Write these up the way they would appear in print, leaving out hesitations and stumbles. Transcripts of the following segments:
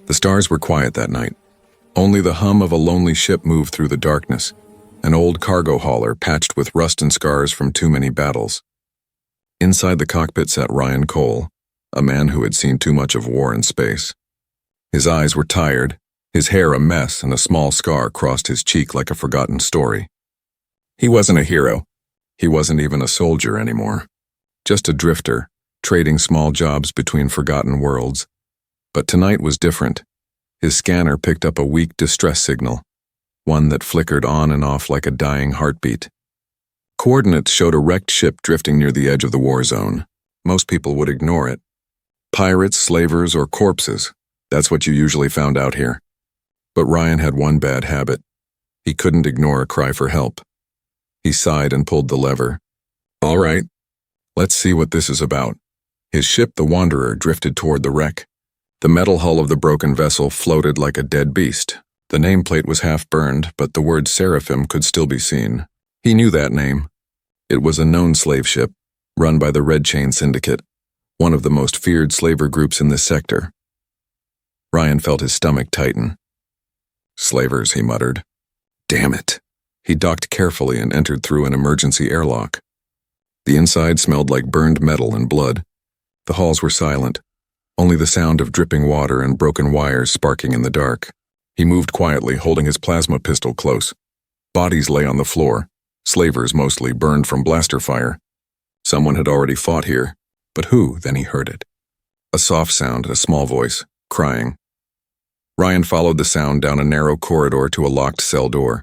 The stars were quiet that night. Only the hum of a lonely ship moved through the darkness, an old cargo hauler patched with rust and scars from too many battles. Inside the cockpit sat Ryan Cole, a man who had seen too much of war and space. His eyes were tired, his hair a mess, and a small scar crossed his cheek like a forgotten story. He wasn't a hero. He wasn't even a soldier anymore. Just a drifter, trading small jobs between forgotten worlds. But tonight was different. His scanner picked up a weak distress signal, one that flickered on and off like a dying heartbeat. Coordinates showed a wrecked ship drifting near the edge of the war zone. Most people would ignore it. Pirates, slavers, or corpses. That's what you usually found out here. But Ryan had one bad habit. He couldn't ignore a cry for help. He sighed and pulled the lever. All right, let's see what this is about. His ship, the Wanderer, drifted toward the wreck. The metal hull of the broken vessel floated like a dead beast. The nameplate was half burned, but the word Seraphim could still be seen. He knew that name. It was a known slave ship, run by the Red Chain Syndicate, one of the most feared slaver groups in this sector. Ryan felt his stomach tighten. Slavers, he muttered. Damn it. He docked carefully and entered through an emergency airlock. The inside smelled like burned metal and blood. The halls were silent, only the sound of dripping water and broken wires sparking in the dark. He moved quietly, holding his plasma pistol close. Bodies lay on the floor, slavers mostly burned from blaster fire. Someone had already fought here, but who? Then he heard it. A soft sound, a small voice, crying. Ryan followed the sound down a narrow corridor to a locked cell door.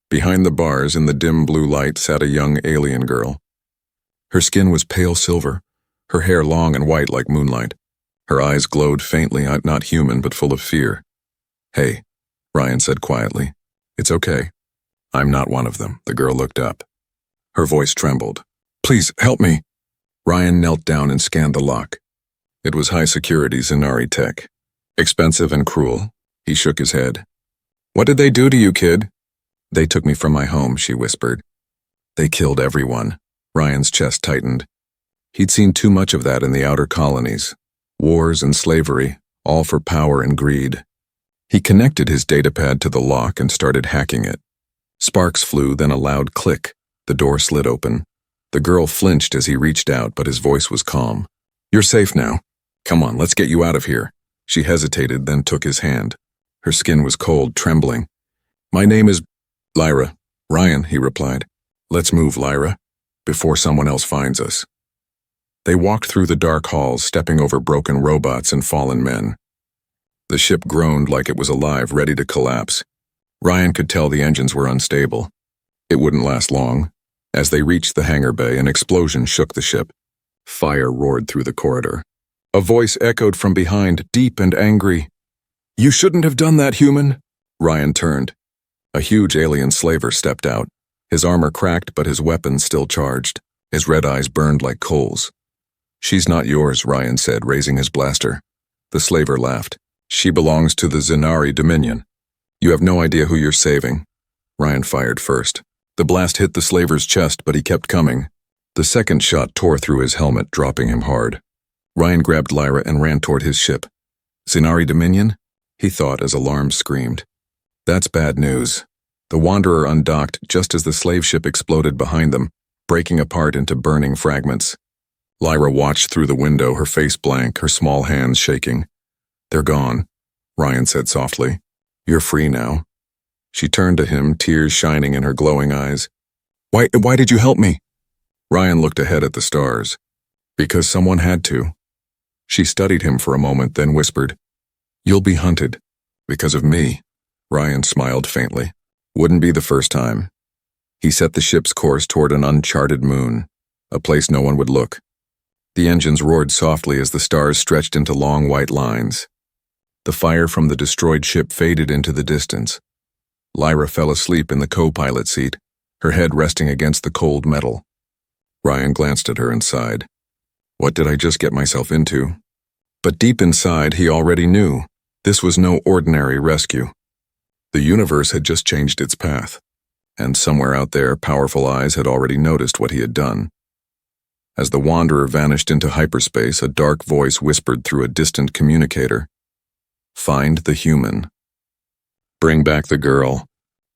Behind the bars, in the dim blue light, sat a young alien girl. Her skin was pale silver, her hair long and white like moonlight. Her eyes glowed faintly, not human, but full of fear. Hey, Ryan said quietly. It's okay. I'm not one of them. The girl looked up. Her voice trembled. Please, help me. Ryan knelt down and scanned the lock. It was high-security Zenari tech. Expensive and cruel. He shook his head. What did they do to you, kid? They took me from my home, she whispered. They killed everyone. Ryan's chest tightened. He'd seen too much of that in the outer colonies. Wars and slavery, all for power and greed. He connected his datapad to the lock and started hacking it. Sparks flew, then a loud click. The door slid open. The girl flinched as he reached out, but his voice was calm. You're safe now. Come on, let's get you out of here. She hesitated, then took his hand. Her skin was cold, trembling. My name is Lyra. Ryan, he replied. Let's move, Lyra, before someone else finds us. They walked through the dark halls, stepping over broken robots and fallen men. The ship groaned like it was alive, ready to collapse. Ryan could tell the engines were unstable. It wouldn't last long. As they reached the hangar bay, an explosion shook the ship. Fire roared through the corridor. A voice echoed from behind, deep and angry. You shouldn't have done that, human. Ryan turned. A huge alien slaver stepped out. His armor cracked, but his weapons still charged. His red eyes burned like coals. She's not yours, Ryan said, raising his blaster. The slaver laughed. She belongs to the Zenari Dominion. You have no idea who you're saving. Ryan fired first. The blast hit the slaver's chest, but he kept coming. The second shot tore through his helmet, dropping him hard. Ryan grabbed Lyra and ran toward his ship. Zenari Dominion? He thought as alarms screamed. That's bad news. The Wanderer undocked just as the slave ship exploded behind them, breaking apart into burning fragments. Lyra watched through the window, her face blank, her small hands shaking. They're gone, Ryan said softly. You're free now. She turned to him, tears shining in her glowing eyes. Why did you help me? Ryan looked ahead at the stars. Because someone had to. She studied him for a moment, then whispered, You'll be hunted. Because of me. Ryan smiled faintly. Wouldn't be the first time. He set the ship's course toward an uncharted moon, a place no one would look. The engines roared softly as the stars stretched into long white lines. The fire from the destroyed ship faded into the distance. Lyra fell asleep in the co-pilot seat, her head resting against the cold metal. Ryan glanced at her and sighed. What did I just get myself into? But deep inside, he already knew. This was no ordinary rescue. The universe had just changed its path, and somewhere out there, powerful eyes had already noticed what he had done. As the Wanderer vanished into hyperspace, a dark voice whispered through a distant communicator. Find the human. Bring back the girl.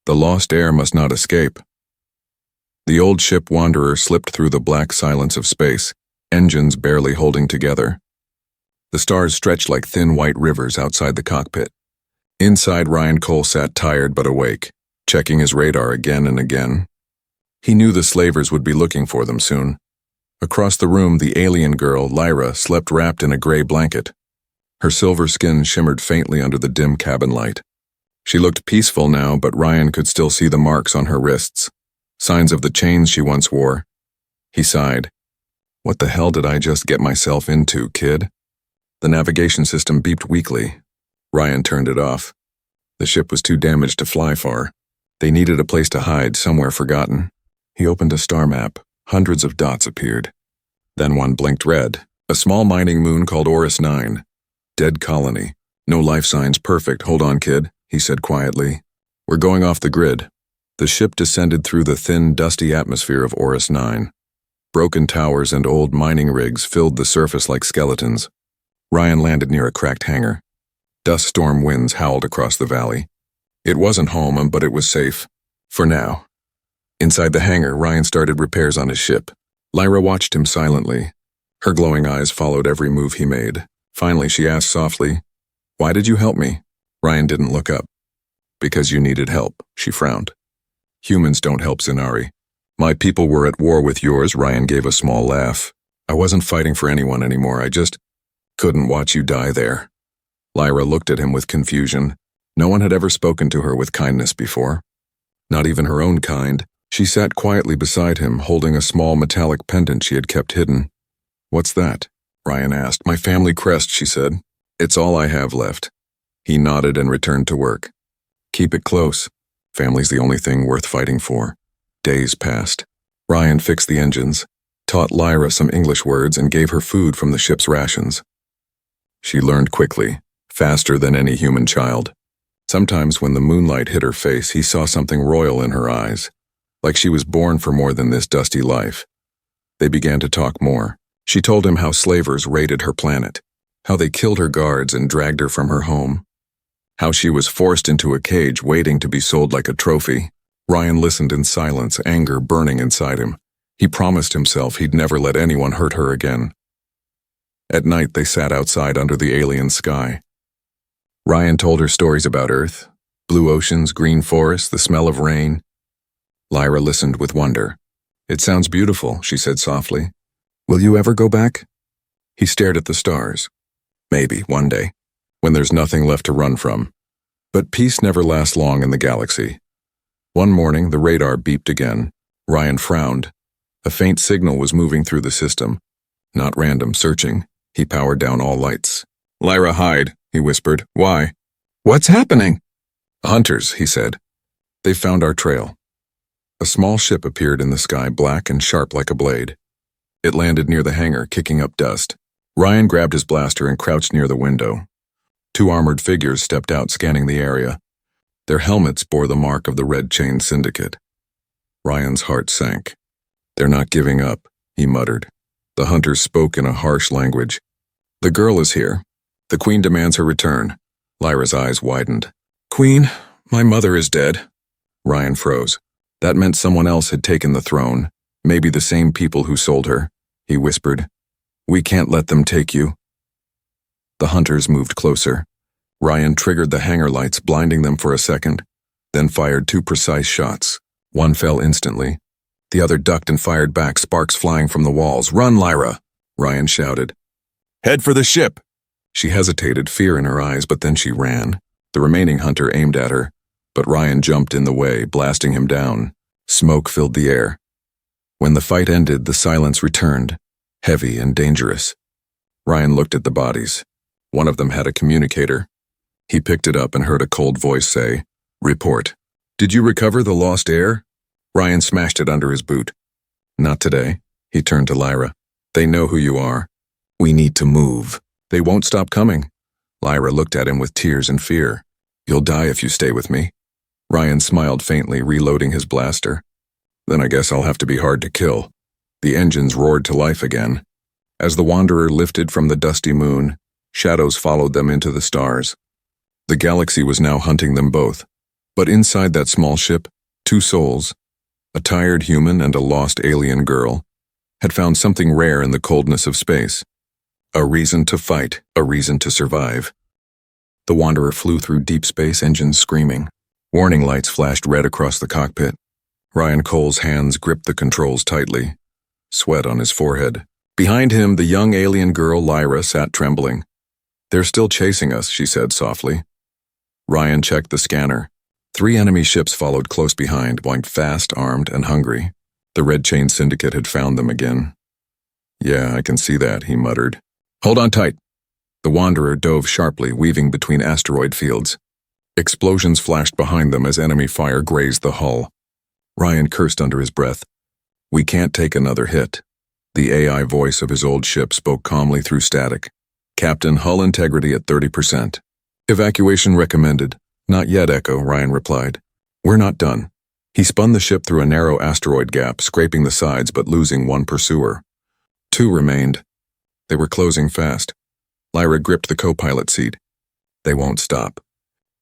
The lost heir must not escape. The old ship Wanderer slipped through the black silence of space, engines barely holding together. The stars stretched like thin white rivers outside the cockpit. Inside, Ryan Cole sat tired but awake, checking his radar again and again. He knew the slavers would be looking for them soon. Across the room, the alien girl, Lyra, slept wrapped in a gray blanket. Her silver skin shimmered faintly under the dim cabin light. She looked peaceful now, but Ryan could still see the marks on her wrists, signs of the chains she once wore. He sighed. What the hell did I just get myself into, kid? The navigation system beeped weakly. Ryan turned it off. The ship was too damaged to fly far. They needed a place to hide, somewhere forgotten. He opened a star map. Hundreds of dots appeared. Then one blinked red. A small mining moon called Orus 9. Dead colony. No life signs, perfect. Hold on, kid, he said quietly. We're going off the grid. The ship descended through the thin, dusty atmosphere of Orus 9. Broken towers and old mining rigs filled the surface like skeletons. Ryan landed near a cracked hangar. Dust storm winds howled across the valley. It wasn't home, but it was safe. For now. Inside the hangar, Ryan started repairs on his ship. Lyra watched him silently. Her glowing eyes followed every move he made. Finally, she asked softly, "Why did you help me?" Ryan didn't look up. "Because you needed help," she frowned. "Humans don't help Zinari. My people were at war with yours." Ryan gave a small laugh. "I wasn't fighting for anyone anymore. I just couldn't watch you die there." Lyra looked at him with confusion. No one had ever spoken to her with kindness before. Not even her own kind. She sat quietly beside him, holding a small metallic pendant she had kept hidden. "What's that?" Ryan asked. "My family crest," she said. "It's all I have left." He nodded and returned to work. "Keep it close. Family's the only thing worth fighting for." Days passed. Ryan fixed the engines, taught Lyra some English words, and gave her food from the ship's rations. She learned quickly, faster than any human child. Sometimes when the moonlight hit her face, he saw something royal in her eyes, like she was born for more than this dusty life. They began to talk more. She told him how slavers raided her planet, how they killed her guards and dragged her from her home, how she was forced into a cage waiting to be sold like a trophy. Ryan listened in silence, anger burning inside him. He promised himself he'd never let anyone hurt her again. At night, they sat outside under the alien sky. Ryan told her stories about Earth, blue oceans, green forests, the smell of rain. Lyra listened with wonder. "It sounds beautiful," she said softly. "Will you ever go back?" He stared at the stars. "Maybe, one day, when there's nothing left to run from." But peace never lasts long in the galaxy. One morning, the radar beeped again. Ryan frowned. A faint signal was moving through the system. Not random searching. He powered down all lights. "Lyra, hide," he whispered. "Why?" "What's happening?" "Hunters," he said. "They found our trail." A small ship appeared in the sky, black and sharp like a blade. It landed near the hangar, kicking up dust. Ryan grabbed his blaster and crouched near the window. Two armored figures stepped out, scanning the area. Their helmets bore the mark of the Red Chain Syndicate. Ryan's heart sank. "They're not giving up," he muttered. The hunters spoke in a harsh language. "The girl is here. The Queen demands her return." Lyra's eyes widened. "Queen, my mother is dead." Ryan froze. That meant someone else had taken the throne. Maybe the same people who sold her, he whispered. "We can't let them take you." The hunters moved closer. Ryan triggered the hangar lights, blinding them for a second, then fired two precise shots. One fell instantly. The other ducked and fired back, sparks flying from the walls. "Run, Lyra!" Ryan shouted. "Head for the ship!" She hesitated, fear in her eyes, but then she ran. The remaining hunter aimed at her, but Ryan jumped in the way, blasting him down. Smoke filled the air. When the fight ended, the silence returned, heavy and dangerous. Ryan looked at the bodies. One of them had a communicator. He picked it up and heard a cold voice say, "Report. Did you recover the lost heir?" Ryan smashed it under his boot. "Not today." He turned to Lyra. "They know who you are. We need to move. They won't stop coming." Lyra looked at him with tears and fear. "You'll die if you stay with me." Ryan smiled faintly, reloading his blaster. "Then I guess I'll have to be hard to kill." The engines roared to life again. As the Wanderer lifted from the dusty moon, shadows followed them into the stars. The galaxy was now hunting them both. But inside that small ship, two souls, a tired human and a lost alien girl, had found something rare in the coldness of space. A reason to fight, a reason to survive. The Wanderer flew through deep space, engines screaming. Warning lights flashed red across the cockpit. Ryan Cole's hands gripped the controls tightly, sweat on his forehead. Behind him, the young alien girl, Lyra, sat trembling. "They're still chasing us," she said softly. Ryan checked the scanner. 3 enemy ships followed close behind, blinked fast, armed, and hungry. The Red Chain Syndicate had found them again. "Yeah, I can see that," he muttered. "Hold on tight." The Wanderer dove sharply, weaving between asteroid fields. Explosions flashed behind them as enemy fire grazed the hull. Ryan cursed under his breath. "We can't take another hit." The AI voice of his old ship spoke calmly through static. "Captain, hull integrity at 30%. Evacuation recommended." "Not yet, Echo," Ryan replied. "We're not done." He spun the ship through a narrow asteroid gap, scraping the sides but losing 1 pursuer. 2 remained. They were closing fast. Lyra gripped the co-pilot seat. "They won't stop."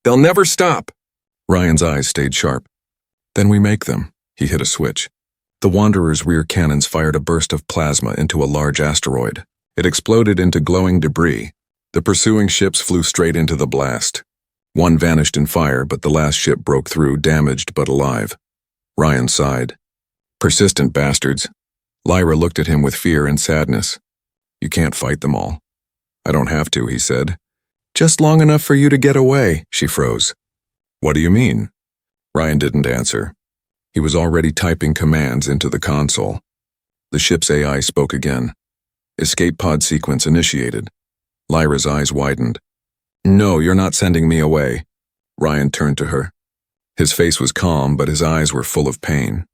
"They'll never stop!" Ryan's eyes stayed sharp. "Then we make them." He hit a switch. The Wanderer's rear cannons fired a burst of plasma into a large asteroid. It exploded into glowing debris. The pursuing ships flew straight into the blast. One vanished in fire, but the last ship broke through, damaged but alive. Ryan sighed. "Persistent bastards." Lyra looked at him with fear and sadness. "You can't fight them all." "I don't have to," he said. "Just long enough for you to get away." She froze. "What do you mean?" Ryan didn't answer. He was already typing commands into the console. The ship's AI spoke again. "Escape pod sequence initiated." Lyra's eyes widened. "No, you're not sending me away." Ryan turned to her. His face was calm, but his eyes were full of pain.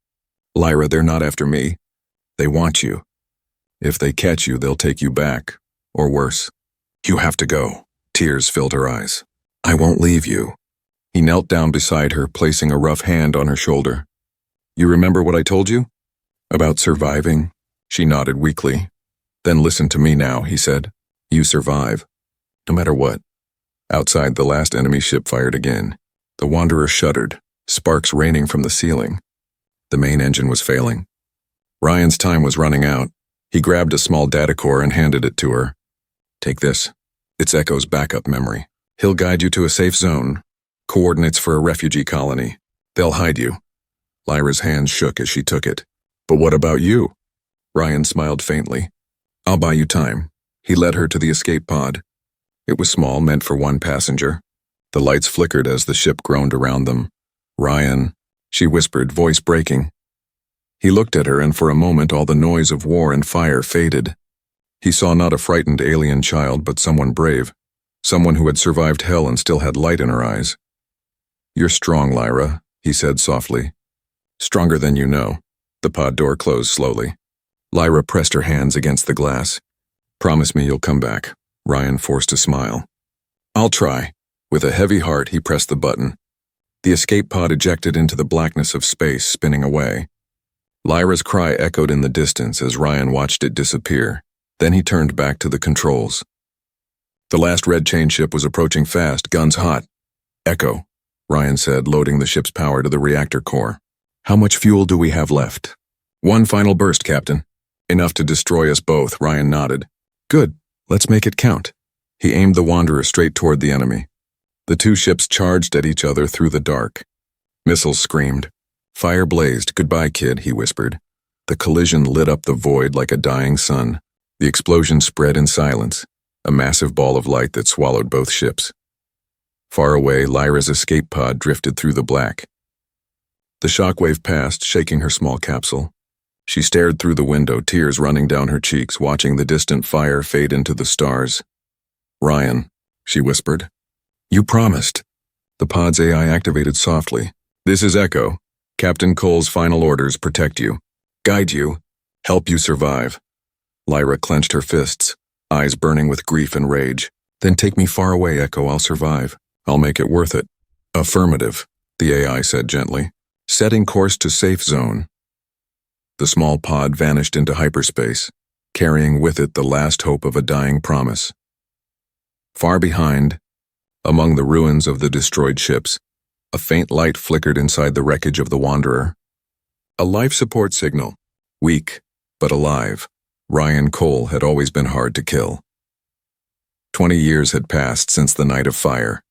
"Lyra, they're not after me. They want you. If they catch you, they'll take you back. Or worse. You have to go." Tears filled her eyes. "I won't leave you." He knelt down beside her, placing a rough hand on her shoulder. "You remember what I told you? About surviving?" She nodded weakly. "Then listen to me now," he said. "You survive. No matter what." Outside, the last enemy ship fired again. The Wanderer shuddered, sparks raining from the ceiling. The main engine was failing. Ryan's time was running out. He grabbed a small data core and handed it to her. "Take this. It's Echo's backup memory. He'll guide you to a safe zone. Coordinates for a refugee colony. They'll hide you." Lyra's hands shook as she took it. "But what about you?" Ryan smiled faintly. "I'll buy you time." He led her to the escape pod. It was small, meant for 1 passenger. The lights flickered as the ship groaned around them. "Ryan," she whispered, voice breaking. He looked at her, and for a moment all the noise of war and fire faded. He saw not a frightened alien child, but someone brave. Someone who had survived hell and still had light in her eyes. "You're strong, Lyra," he said softly. "Stronger than you know." The pod door closed slowly. Lyra pressed her hands against the glass. "Promise me you'll come back." Ryan forced a smile. "I'll try." With a heavy heart, he pressed the button. The escape pod ejected into the blackness of space, spinning away. Lyra's cry echoed in the distance as Ryan watched it disappear. Then he turned back to the controls. The last Red Chain ship was approaching fast, guns hot. "Echo," Ryan said, loading the ship's power to the reactor core. "How much fuel do we have left?" "One final burst, Captain." "Enough to destroy us both," Ryan nodded. "Good. Let's make it count." He aimed the Wanderer straight toward the enemy. The 2 ships charged at each other through the dark. Missiles screamed. Fire blazed. "Goodbye, kid," he whispered. The collision lit up the void like a dying sun. The explosion spread in silence, a massive ball of light that swallowed both ships. Far away, Lyra's escape pod drifted through the black. The shockwave passed, shaking her small capsule. She stared through the window, tears running down her cheeks, watching the distant fire fade into the stars. "Ryan," she whispered. "You promised." The pod's AI activated softly. "This is Echo. Captain Cole's final orders: protect you, guide you, help you survive." Lyra clenched her fists, eyes burning with grief and rage. "Then take me far away, Echo. I'll survive. I'll make it worth it." "Affirmative," the AI said gently. "Setting course to safe zone." The small pod vanished into hyperspace, carrying with it the last hope of a dying promise. Far behind, Among the ruins of the destroyed ships, a faint light flickered inside the wreckage of the Wanderer. A life support signal. Weak, but alive. Ryan Cole had always been hard to kill. 20 years had passed since the night of fire.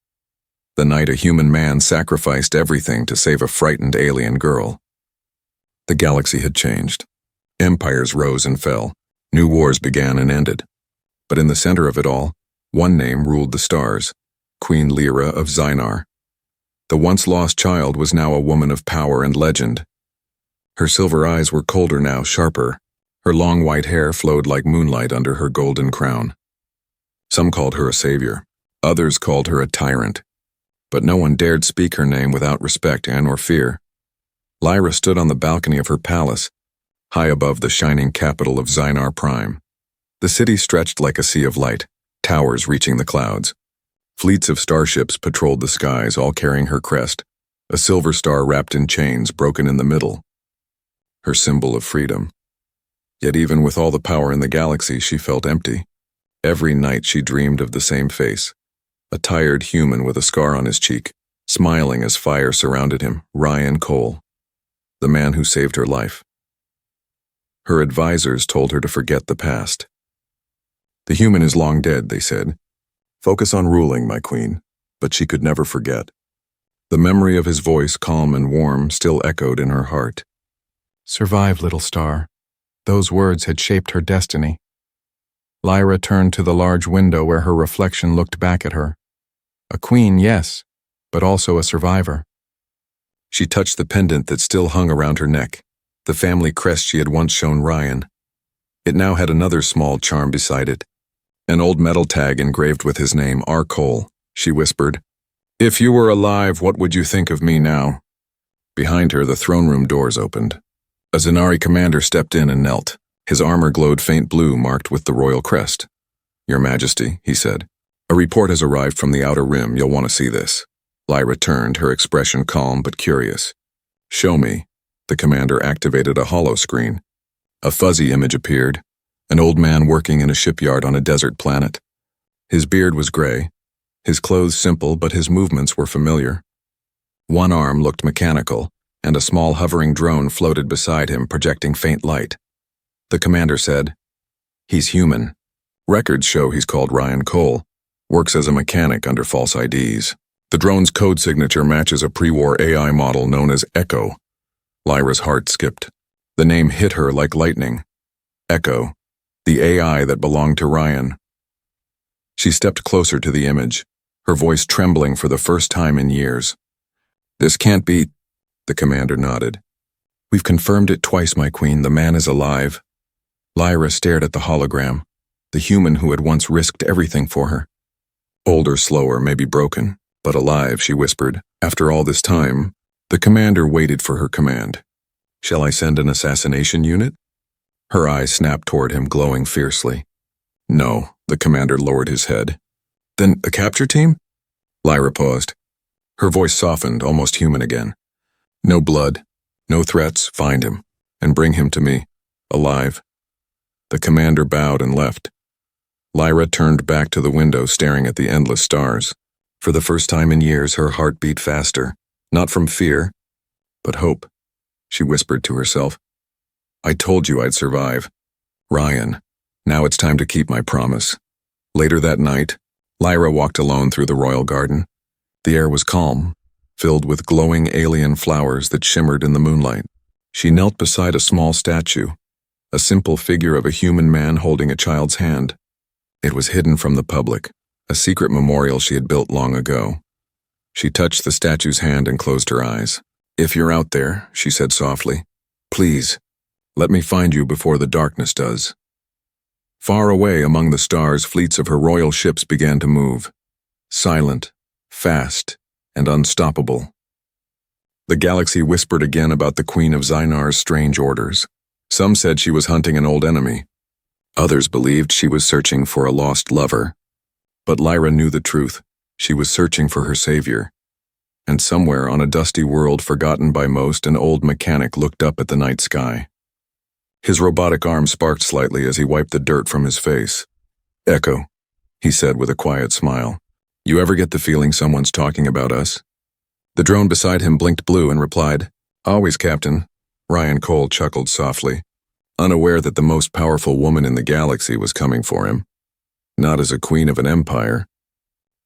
The night a human man sacrificed everything to save a frightened alien girl. The galaxy had changed. Empires rose and fell. New wars began and ended. But in the center of it all, one name ruled the stars, Queen Lyra of Zynar. The once lost child was now a woman of power and legend. Her silver eyes were colder now, sharper. Her long white hair flowed like moonlight under her golden crown. Some called her a savior. Others called her a tyrant. But no one dared speak her name without respect and or fear. Lyra stood on the balcony of her palace, high above the shining capital of Zynar Prime. The city stretched like a sea of light, towers reaching the clouds. Fleets of starships patrolled the skies, all carrying her crest, a silver star wrapped in chains broken in the middle. Her symbol of freedom. Yet even with all the power in the galaxy, she felt empty. Every night she dreamed of the same face, a tired human with a scar on his cheek, smiling as fire surrounded him, Ryan Cole, the man who saved her life. Her advisors told her to forget the past. The human is long dead, they said. Focus on ruling, my queen, but she could never forget. The memory of his voice, calm and warm, still echoed in her heart. Survive, little star. Those words had shaped her destiny. Lyra turned to the large window where her reflection looked back at her. A queen, yes, but also a survivor. She touched the pendant that still hung around her neck, the family crest she had once shown Ryan. It now had another small charm beside it. An old metal tag engraved with his name, R. Cole, she whispered. If you were alive, what would you think of me now? Behind her, the throne room doors opened. A Zenari commander stepped in and knelt. His armor glowed faint blue, marked with the royal crest. Your Majesty, he said. A report has arrived from the Outer Rim. You'll want to see this. Lyra turned, her expression calm but curious. Show me. The commander activated a holoscreen. A fuzzy image appeared. An old man working in a shipyard on a desert planet. His beard was gray, his clothes simple, but his movements were familiar. One arm looked mechanical, and a small hovering drone floated beside him, projecting faint light. The commander said, He's human. Records show he's called Ryan Cole, works as a mechanic under false IDs. The drone's code signature matches a pre-war AI model known as Echo. Lyra's heart skipped. The name hit her like lightning. Echo. The AI that belonged to Ryan. She stepped closer to the image, her voice trembling for the first time in years. This can't be, the commander nodded. We've confirmed it twice, my queen. The man is alive. Lyra stared at the hologram, the human who had once risked everything for her. Older, slower, maybe broken, but alive, she whispered. After all this time, the commander waited for her command. Shall I send an assassination unit? Her eyes snapped toward him, glowing fiercely. No, the commander lowered his head. Then a capture team? Lyra paused. Her voice softened, almost human again. No blood, no threats, find him, and bring him to me, alive. The commander bowed and left. Lyra turned back to the window, staring at the endless stars. For the first time in years, her heart beat faster, not from fear, but hope. She whispered to herself. I told you I'd survive. Ryan, now it's time to keep my promise. Later that night, Lyra walked alone through the royal garden. The air was calm, filled with glowing alien flowers that shimmered in the moonlight. She knelt beside a small statue, a simple figure of a human man holding a child's hand. It was hidden from the public, a secret memorial she had built long ago. She touched the statue's hand and closed her eyes. If you're out there, she said softly, please, let me find you before the darkness does. Far away among the stars, fleets of her royal ships began to move. Silent, fast, and unstoppable. The galaxy whispered again about the Queen of Zynar's strange orders. Some said she was hunting an old enemy. Others believed she was searching for a lost lover. But Lyra knew the truth. She was searching for her savior. And somewhere on a dusty world forgotten by most, an old mechanic looked up at the night sky. His robotic arm sparked slightly as he wiped the dirt from his face. Echo, he said with a quiet smile. You ever get the feeling someone's talking about us? The drone beside him blinked blue and replied, Always, Captain. Ryan Cole chuckled softly, unaware that the most powerful woman in the galaxy was coming for him. Not as a queen of an empire,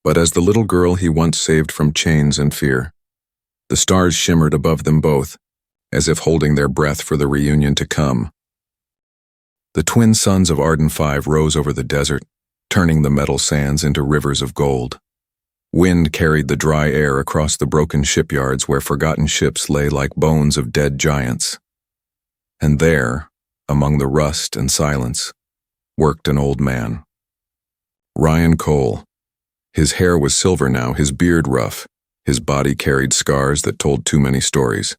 but as the little girl he once saved from chains and fear. The stars shimmered above them both, as if holding their breath for the reunion to come. The twin suns of Arden 5 rose over the desert, turning the metal sands into rivers of gold. Wind carried the dry air across the broken shipyards where forgotten ships lay like bones of dead giants. And there, among the rust and silence, worked an old man. Ryan Cole. His hair was silver now, his beard rough. His body carried scars that told too many stories.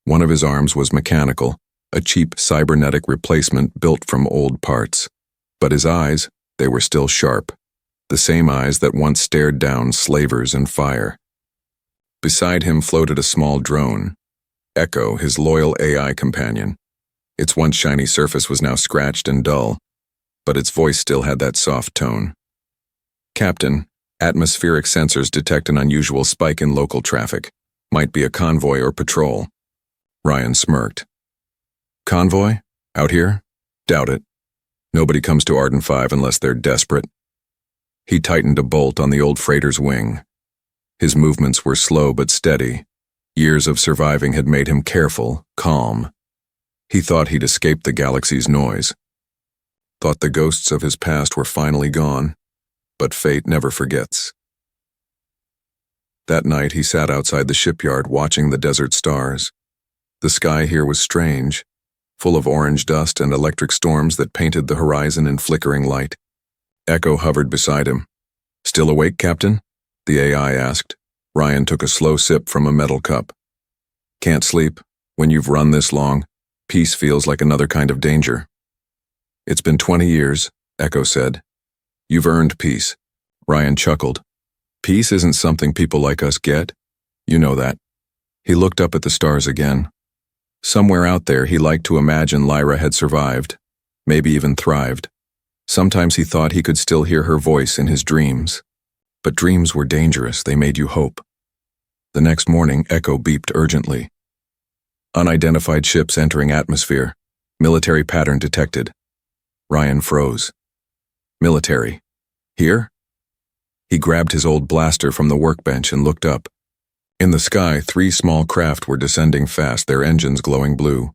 One of his arms was mechanical, a cheap cybernetic replacement built from old parts. But his eyes, they were still sharp. The same eyes that once stared down slavers and fire. Beside him floated a small drone, Echo, his loyal AI companion. Its once shiny surface was now scratched and dull, but its voice still had that soft tone. Captain, atmospheric sensors detect an unusual spike in local traffic. Might be a convoy or patrol. Ryan smirked. Convoy? Out here? Doubt it. Nobody comes to Arden 5 unless they're desperate. He tightened a bolt on the old freighter's wing. His movements were slow but steady. Years of surviving had made him careful, calm. He thought he'd escaped the galaxy's noise. Thought the ghosts of his past were finally gone, but fate never forgets. That night he sat outside the shipyard watching the desert stars. The sky here was strange, full of orange dust and electric storms that painted the horizon in flickering light. Echo hovered beside him. Still awake, Captain? The AI asked. Ryan took a slow sip from a metal cup. Can't sleep. When you've run this long, peace feels like another kind of danger. It's been 20 years, Echo said. You've earned peace. Ryan chuckled. Peace isn't something people like us get. You know that. He looked up at the stars again. Somewhere out there he liked to imagine Lyra had survived, maybe even thrived. Sometimes he thought he could still hear her voice in his dreams. But dreams were dangerous, they made you hope. The next morning, Echo beeped urgently. Unidentified ships entering atmosphere. Military pattern detected. Ryan froze. Military. Here? He grabbed his old blaster from the workbench and looked up. In the sky, 3 small craft were descending fast, their engines glowing blue.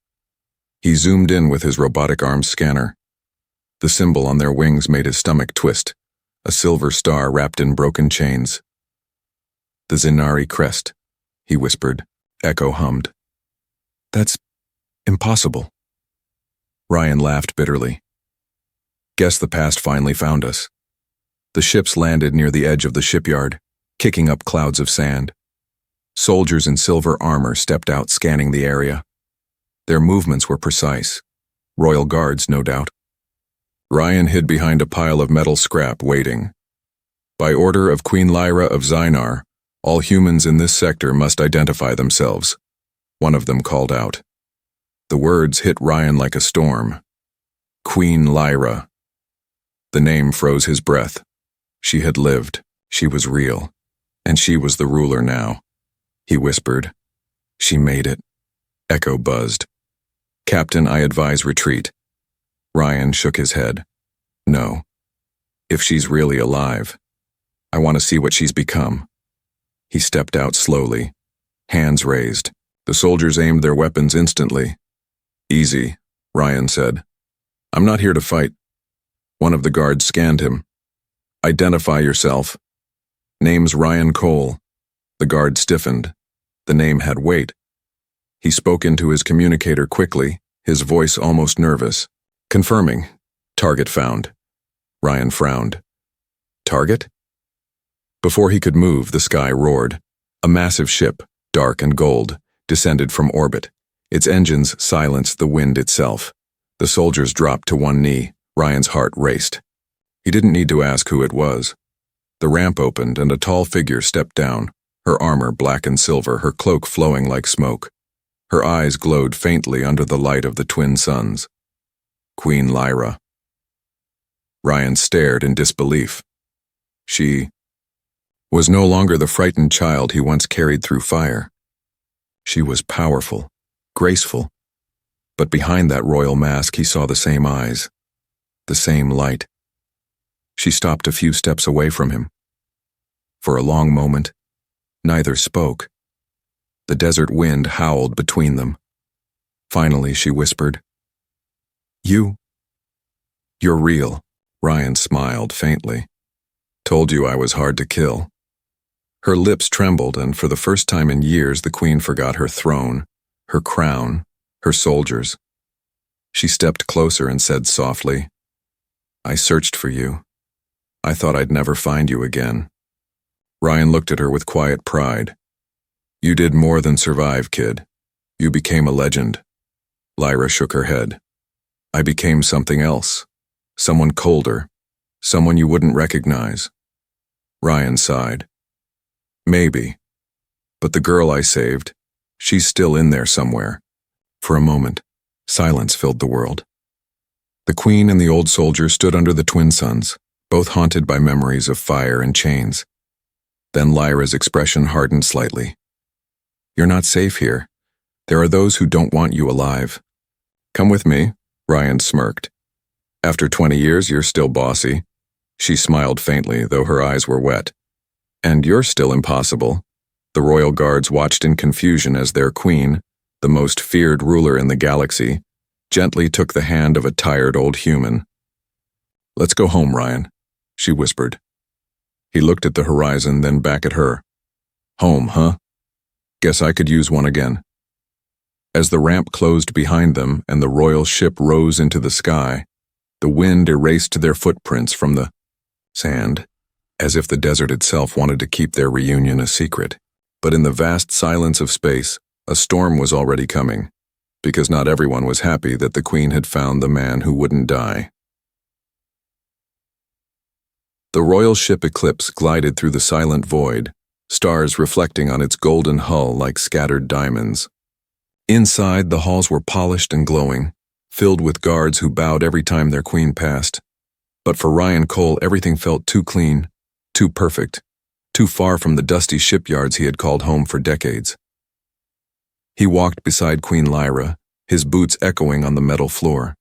He zoomed in with his robotic arms scanner. The symbol on their wings made his stomach twist, a silver star wrapped in broken chains. The Zinari crest, he whispered. Echo hummed. That's impossible. Ryan laughed bitterly. Guess the past finally found us. The ships landed near the edge of the shipyard, kicking up clouds of sand. Soldiers in silver armor stepped out scanning the area. Their movements were precise. Royal guards, no doubt. Ryan hid behind a pile of metal scrap, waiting. By order of Queen Lyra of Zynar, all humans in this sector must identify themselves. One of them called out. The words hit Ryan like a storm. Queen Lyra. The name froze his breath. She had lived. She was real. And she was the ruler now. He whispered. She made it. Echo buzzed. Captain, I advise retreat. Ryan shook his head. No. If she's really alive, I want to see what she's become. He stepped out slowly, hands raised. The soldiers aimed their weapons instantly. Easy, Ryan said. I'm not here to fight. One of the guards scanned him. Identify yourself. Name's Ryan Cole. The guard stiffened. The name had weight. He spoke into his communicator quickly, his voice almost nervous. Confirming. Target found. Ryan frowned. Target? Before he could move, the sky roared. A massive ship, dark and gold, descended from orbit. Its engines silenced the wind itself. The soldiers dropped to one knee. Ryan's heart raced. He didn't need to ask who it was. The ramp opened and a tall figure stepped down, her armor black and silver, her cloak flowing like smoke. Her eyes glowed faintly under the light of the twin suns. Queen Lyra. Ryan stared in disbelief. She was no longer the frightened child he once carried through fire. She was powerful, graceful, but behind that royal mask he saw the same eyes, the same light. She stopped a few steps away from him. For a long moment, neither spoke. The desert wind howled between them. Finally, she whispered, "You're real." Ryan smiled faintly. "Told you I was hard to kill." Her lips trembled, and for the first time in years the queen forgot her throne, her crown, her soldiers. She stepped closer and said softly, "I searched for you. I thought I'd never find you again." Ryan looked at her with quiet pride. "You did more than survive, kid. You became a legend." Lyra shook her head. "I became something else. Someone colder. Someone you wouldn't recognize." Ryan sighed. "Maybe. But the girl I saved, she's still in there somewhere." For a moment, silence filled the world. The queen and the old soldier stood under the twin suns, both haunted by memories of fire and chains. Then Lyra's expression hardened slightly. "You're not safe here. There are those who don't want you alive." "Come with me," Ryan smirked. "After 20 years, you're still bossy." She smiled faintly, though her eyes were wet. "And you're still impossible." The royal guards watched in confusion as their queen, the most feared ruler in the galaxy, gently took the hand of a tired old human. "Let's go home, Ryan," she whispered. He looked at the horizon, then back at her. "Home, huh? Guess I could use one again." As the ramp closed behind them and the royal ship rose into the sky, the wind erased their footprints from the sand, as if the desert itself wanted to keep their reunion a secret. But in the vast silence of space, a storm was already coming, because not everyone was happy that the queen had found the man who wouldn't die. The royal ship Eclipse glided through the silent void, stars reflecting on its golden hull like scattered diamonds. Inside, the halls were polished and glowing, filled with guards who bowed every time their queen passed. But for Ryan Cole, everything felt too clean, too perfect, too far from the dusty shipyards he had called home for decades. He walked beside Queen Lyra, his boots echoing on the metal floor.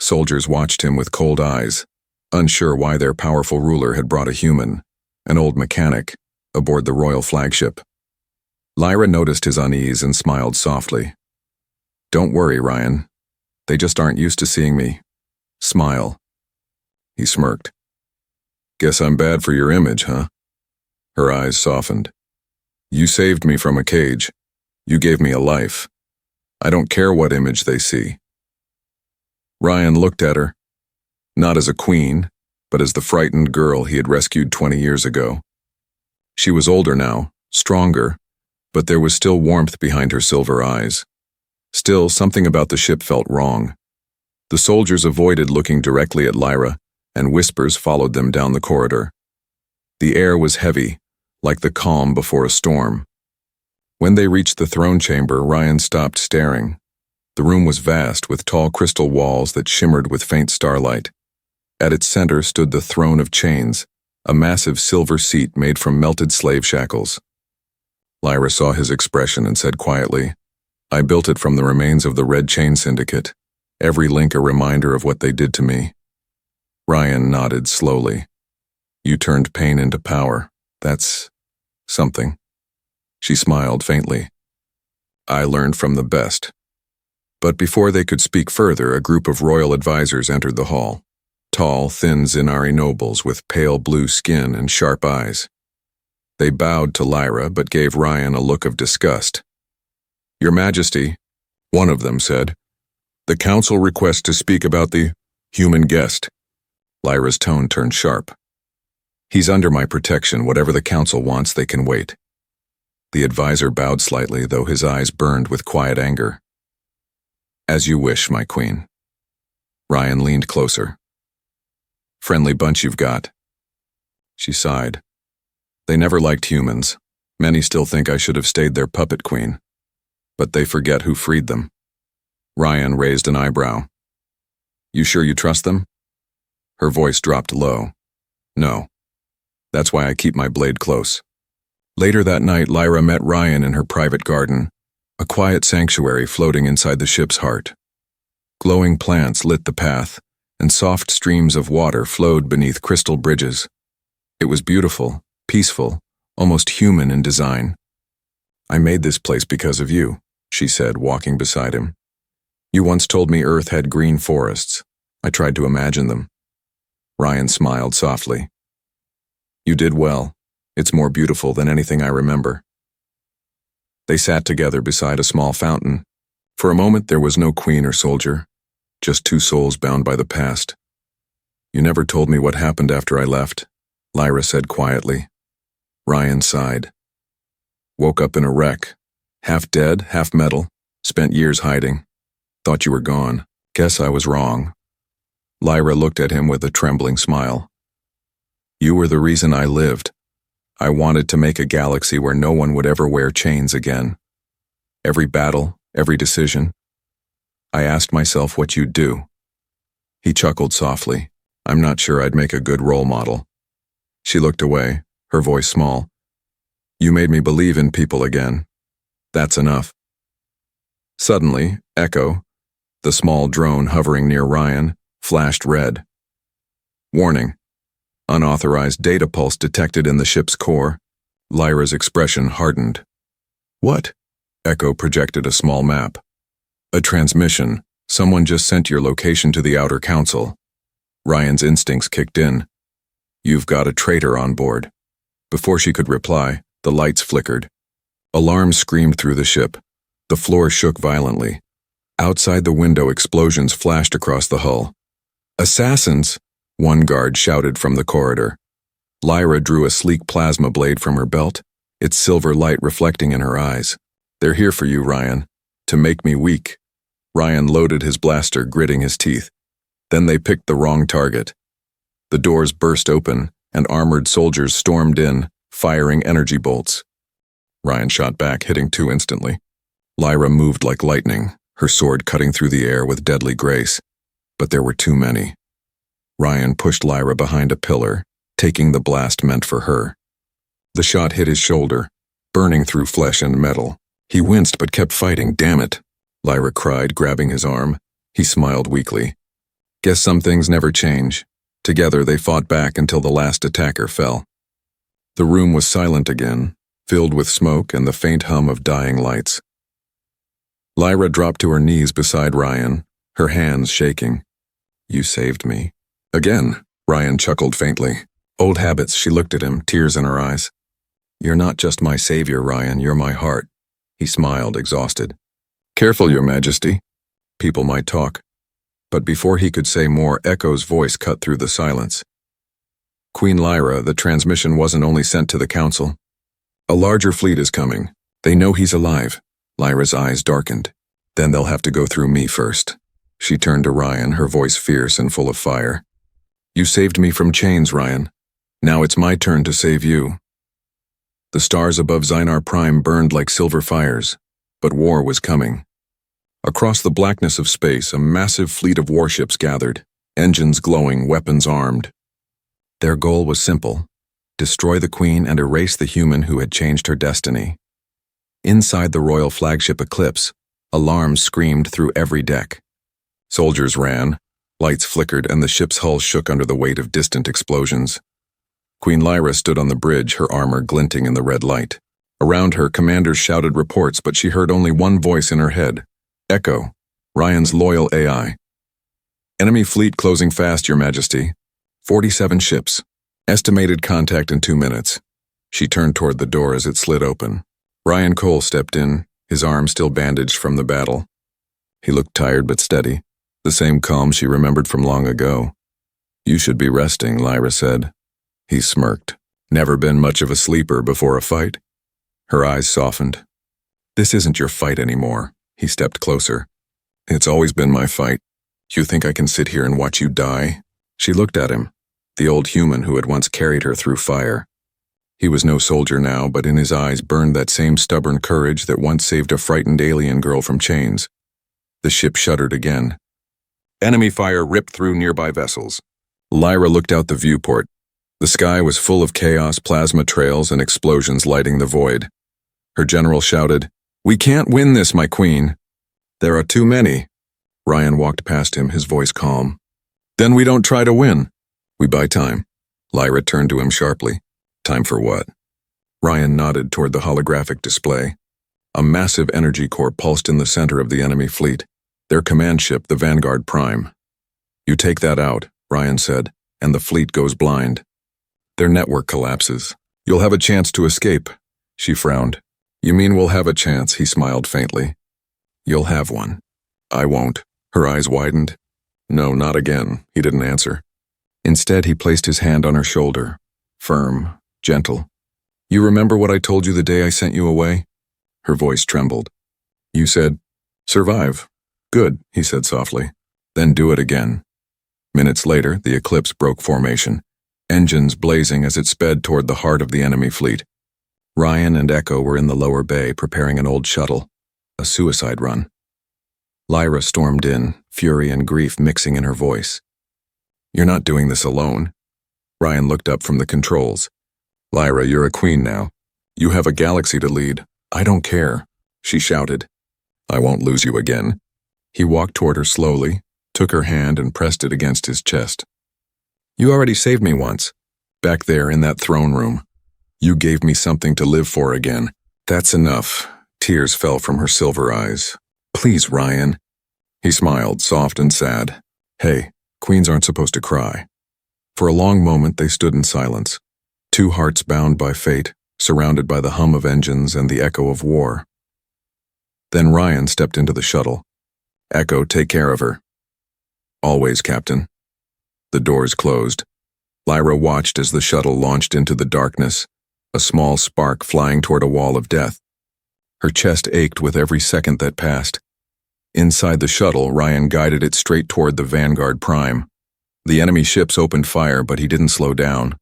Soldiers watched him with cold eyes, unsure why their powerful ruler had brought a human, an old mechanic, aboard the royal flagship. Lyra noticed his unease and smiled softly. "Don't worry, Ryan. They just aren't used to seeing me. Smile." He smirked. "Guess I'm bad for your image, huh?" Her eyes softened. "You saved me from a cage. You gave me a life. I don't care what image they see." Ryan looked at her, not as a queen, but as the frightened girl he had rescued 20 years ago. She was older now, stronger, but there was still warmth behind her silver eyes. Still, something about the ship felt wrong. The soldiers avoided looking directly at Lyra, and whispers followed them down the corridor. The air was heavy, like the calm before a storm. When they reached the throne chamber, Ryan stopped staring. The room was vast, with tall crystal walls that shimmered with faint starlight. At its center stood the throne of chains, a massive silver seat made from melted slave shackles. Lyra saw his expression and said quietly, "I built it from the remains of the Red Chain Syndicate, every link a reminder of what they did to me." Ryan nodded slowly. "You turned pain into power. That's something." She smiled faintly. "I learned from the best." But before they could speak further, a group of royal advisors entered the hall. Tall, thin Zinari nobles with pale blue skin and sharp eyes. They bowed to Lyra, but gave Ryan a look of disgust. "Your Majesty," one of them said, "the council requests to speak about the human guest." Lyra's tone turned sharp. "He's under my protection. Whatever the council wants, they can wait." The advisor bowed slightly, though his eyes burned with quiet anger. "As you wish, my queen." Ryan leaned closer. "Friendly bunch you've got." She sighed. "They never liked humans. Many still think I should have stayed their puppet queen. But they forget who freed them." Ryan raised an eyebrow. "You sure you trust them?" Her voice dropped low. "No. That's why I keep my blade close. Later that night, Lyra met Ryan in her private garden, a quiet sanctuary floating inside the ship's heart. Glowing plants lit the path, and soft streams of water flowed beneath crystal bridges. It was beautiful, peaceful, almost human in design. I made this place because of you, she said, walking beside him. You once told me Earth had green forests. I tried to imagine them. Ryan smiled softly. You did well. It's more beautiful than anything I remember. They sat together beside a small fountain. For a moment there was no queen or soldier, just two souls bound by the past. You never told me what happened after I left, Lyra said quietly. Ryan sighed. Woke up in a wreck. Half dead, half metal. Spent years hiding. Thought you were gone. Guess I was wrong. Lyra looked at him with a trembling smile. You were the reason I lived. I wanted to make a galaxy where no one would ever wear chains again. Every battle, every decision. I asked myself what you'd do. He chuckled softly. I'm not sure I'd make a good role model. She looked away, her voice small. You made me believe in people again. That's enough. Suddenly, Echo, the small drone hovering near Ryan, flashed red. Warning. Unauthorized data pulse detected in the ship's core. Lyra's expression hardened. What? Echo projected a small map. A transmission. Someone just sent your location to the Outer Council. Ryan's instincts kicked in. You've got a traitor on board. Before she could reply, the lights flickered. Alarms screamed through the ship. The floor shook violently. Outside the window, explosions flashed across the hull. Assassins! One guard shouted from the corridor. Lyra drew a sleek plasma blade from her belt, its silver light reflecting in her eyes. They're here for you, Ryan. To make me weak. Ryan loaded his blaster, gritting his teeth. Then they picked the wrong target. The doors burst open, and armored soldiers stormed in, firing energy bolts. Ryan shot back, hitting two instantly. Lyra moved like lightning, her sword cutting through the air with deadly grace. But there were too many. Ryan pushed Lyra behind a pillar, taking the blast meant for her. The shot hit his shoulder, burning through flesh and metal. He winced but kept fighting, damn it, Lyra cried, grabbing his arm. He smiled weakly. Guess some things never change. Together they fought back until the last attacker fell. The room was silent again, filled with smoke and the faint hum of dying lights. Lyra dropped to her knees beside Ryan, her hands shaking. You saved me. Again, Ryan chuckled faintly. Old habits, she looked at him, tears in her eyes. You're not just my savior, Ryan, you're my heart. He smiled, exhausted. Careful, Your Majesty. People might talk. But before he could say more, Echo's voice cut through the silence. Queen Lyra, the transmission wasn't only sent to the council. A larger fleet is coming. They know he's alive. Lyra's eyes darkened. Then they'll have to go through me first. She turned to Ryan, her voice fierce and full of fire. You saved me from chains, Ryan. Now it's my turn to save you. The stars above Zynar Prime burned like silver fires, but war was coming. Across the blackness of space, a massive fleet of warships gathered, engines glowing, weapons armed. Their goal was simple: destroy the Queen and erase the human who had changed her destiny. Inside the royal flagship Eclipse, alarms screamed through every deck. Soldiers ran, lights flickered, and the ship's hull shook under the weight of distant explosions. Queen Lyra stood on the bridge, her armor glinting in the red light. Around her, commanders shouted reports, but she heard only one voice in her head. Echo, Ryan's loyal AI. Enemy fleet closing fast, Your Majesty. 47 ships. Estimated contact in 2 minutes. She turned toward the door as it slid open. Ryan Cole stepped in, his arm still bandaged from the battle. He looked tired but steady, the same calm she remembered from long ago. You should be resting, Lyra said. He smirked. Never been much of a sleeper before a fight? Her eyes softened. This isn't your fight anymore. He stepped closer. It's always been my fight. You think I can sit here and watch you die? She looked at him, the old human who had once carried her through fire. He was no soldier now, but in his eyes burned that same stubborn courage that once saved a frightened alien girl from chains. The ship shuddered again. Enemy fire ripped through nearby vessels. Lyra looked out the viewport. The sky was full of chaos, plasma trails, and explosions lighting the void. Her general shouted, "We can't win this, my queen." "There are too many." Ryan walked past him, his voice calm. "Then we don't try to win. We buy time." Lyra turned to him sharply. "Time for what?" Ryan nodded toward the holographic display. A massive energy core pulsed in the center of the enemy fleet, their command ship, the Vanguard Prime. "You take that out," Ryan said, "and the fleet goes blind. Their network collapses. You'll have a chance to escape." She frowned. "You mean we'll have a chance?" He smiled faintly. "You'll have one." "I won't." Her eyes widened. "No, not again." He didn't answer. Instead, he placed his hand on her shoulder. Firm, gentle. "You remember what I told you the day I sent you away?" Her voice trembled. "You said, 'Survive.'" "Good," he said softly. "Then do it again." Minutes later, the Eclipse broke formation, engines blazing as it sped toward the heart of the enemy fleet. Ryan and Echo were in the lower bay preparing an old shuttle, a suicide run. Lyra stormed in, fury and grief mixing in her voice. "You're not doing this alone." Ryan looked up from the controls. "Lyra, you're a queen now. You have a galaxy to lead. I don't care," she shouted. "I won't lose you again." He walked toward her slowly, took her hand and pressed it against his chest. "You already saved me once, back there in that throne room. You gave me something to live for again. That's enough." Tears fell from her silver eyes. "Please, Ryan." He smiled, soft and sad. "Hey, queens aren't supposed to cry." For a long moment they stood in silence, two hearts bound by fate, surrounded by the hum of engines and the echo of war. Then Ryan stepped into the shuttle. "Echo, take care of her." "Always, Captain." The doors closed. Lyra watched as the shuttle launched into the darkness, a small spark flying toward a wall of death. Her chest ached with every second that passed. Inside the shuttle, Ryan guided it straight toward the Vanguard Prime. The enemy ships opened fire, but he didn't slow down.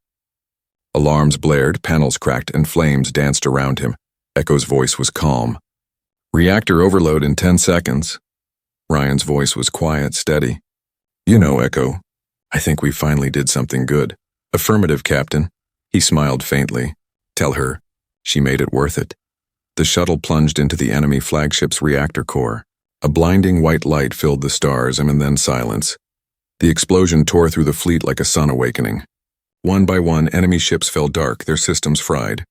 Alarms blared, panels cracked, and flames danced around him. Echo's voice was calm. "Reactor overload in 10 seconds. Ryan's voice was quiet, steady. "You know, Echo, I think we finally did something good." "Affirmative, Captain." He smiled faintly. "Tell her. She made it worth it." The shuttle plunged into the enemy flagship's reactor core. A blinding white light filled the stars and then silence. The explosion tore through the fleet like a sun awakening. One by one, enemy ships fell dark, their systems fried.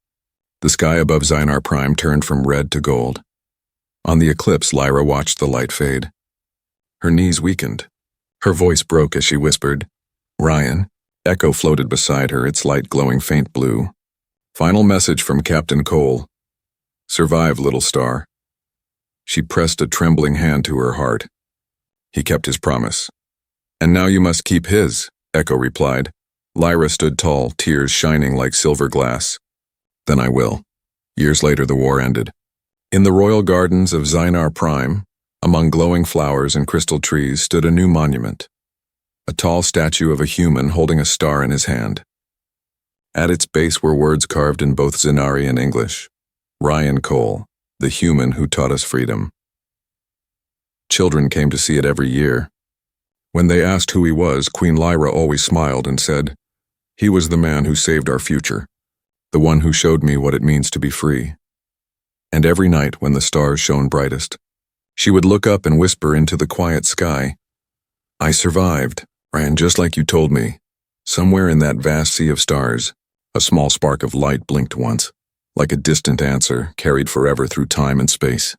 The sky above Zynar Prime turned from red to gold. On the Eclipse, Lyra watched the light fade. Her knees weakened. Her voice broke as she whispered, "Ryan." Echo floated beside her, its light glowing faint blue. "Final message from Captain Cole. Survive, little star." She pressed a trembling hand to her heart. He kept his promise. "And now you must keep his," Echo replied. Lyra stood tall, tears shining like silver glass. "Then I will." Years later, the war ended. In the royal gardens of Zynar Prime, among glowing flowers and crystal trees, stood a new monument. A tall statue of a human holding a star in his hand. At its base were words carved in both Zenari and English. Ryan Cole, the human who taught us freedom. Children came to see it every year. When they asked who he was, Queen Lyra always smiled and said, "He was the man who saved our future, the one who showed me what it means to be free." And every night when the stars shone brightest, she would look up and whisper into the quiet sky, "I survived, Ryan, just like you told me." Somewhere in that vast sea of stars, a small spark of light blinked once, like a distant answer carried forever through time and space.